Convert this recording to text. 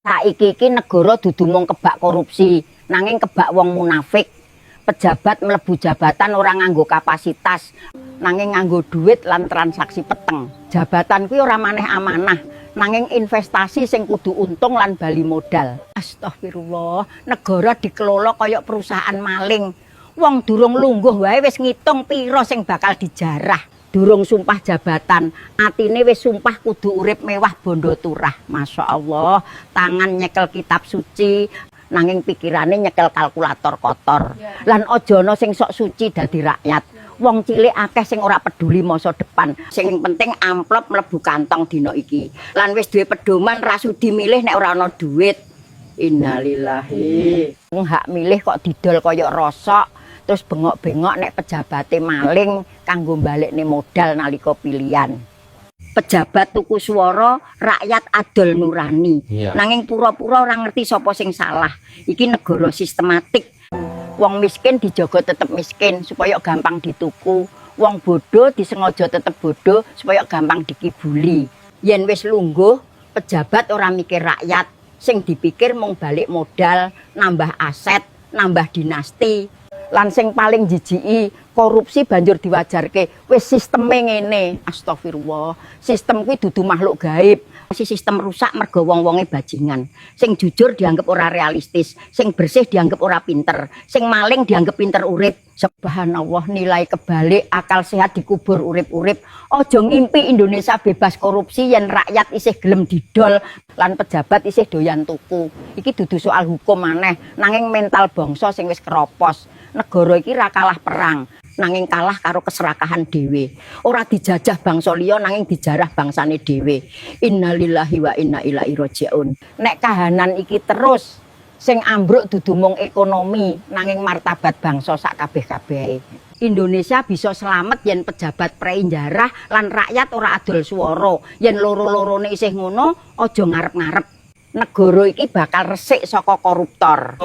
Saiki iki negara dudu mung kebak korupsi, nanging kebak wong munafik. Pejabat mlebu jabatan ora nganggo kapasitas, nanging nganggo duit lan transaksi peteng. Jabatan kuwi ora maneh amanah, nanging investasi sing kudu untung lan bali modal. Astagfirullah, negara dikelola kaya perusahaan maling. Wong durung lungguh wae wis ngitung pira sing bakal dijarah. Durung sumpah jabatan, atine wis sumpah kudu urip mewah bondo turah. Masya Allah, tangan nyekel kitab suci, nanging pikirane nyekel kalkulator kotor. Lan aja ana sing sok suci dadi rakyat. Wong cilik akeh sing ora peduli masa depan. Sing penting amplop mlebu kantong dina iki. Lan wis duwe pedoman ra sudi milih nek ora ana duit. Innalillahi. Hak milih kok didol kaya rosok. Terus bengok-bengok nek pejabate maling kanggo balekne modal nalika pilihan. Pejabat tuku swara, rakyat adol nurani. Nanging pura-pura ora ngerti sapa sing salah. Iki negara sistematik. Wong miskin dijaga tetep miskin supaya gampang dituku. Wong bodoh disengaja tetep bodoh supaya gampang dikibuli. Yen wis lungguh, pejabat ora mikir rakyat. Sing dipikir mung balik modal, nambah aset, nambah dinasti. Lan sing paling jijiki, korupsi banjur diwajarke. Wis sisteme ngene. Astagfirullah. Sistem kuwi dudu makhluk gaib. Sistem rusak mergo wong-wonge bajingan. Sing jujur dianggap ora realistis, sing bersih dianggap ora pinter, sing maling dianggap pinter urip. Subhanallah, nilai kebalik, akal sehat dikubur urip-urip. Aja ngimpi Indonesia bebas korupsi yen rakyat isih gelem didol lan pejabat isih doyan tuku. Iki dudu soal hukum maneh, nanging mental bangsa sing wis keropos. Negara iki ra kalah perang, nanging kalah karo keserakahan dhewe. Ora dijajah bangsa liya nanging dijarah bangsane dhewe. Innalillahi wa inna ilaihi rajiun. Nek kahanan iki terus sing ambruk dudu mung ekonomi nanging martabat bangsa sak kabeh-kabehe. Indonesia bisa selamat yen pejabat prei njarah lan rakyat ora adol swara. Yen loro-lorone isih ngono, aja ngarep-ngarep. Negara iki bakal resik saka koruptor.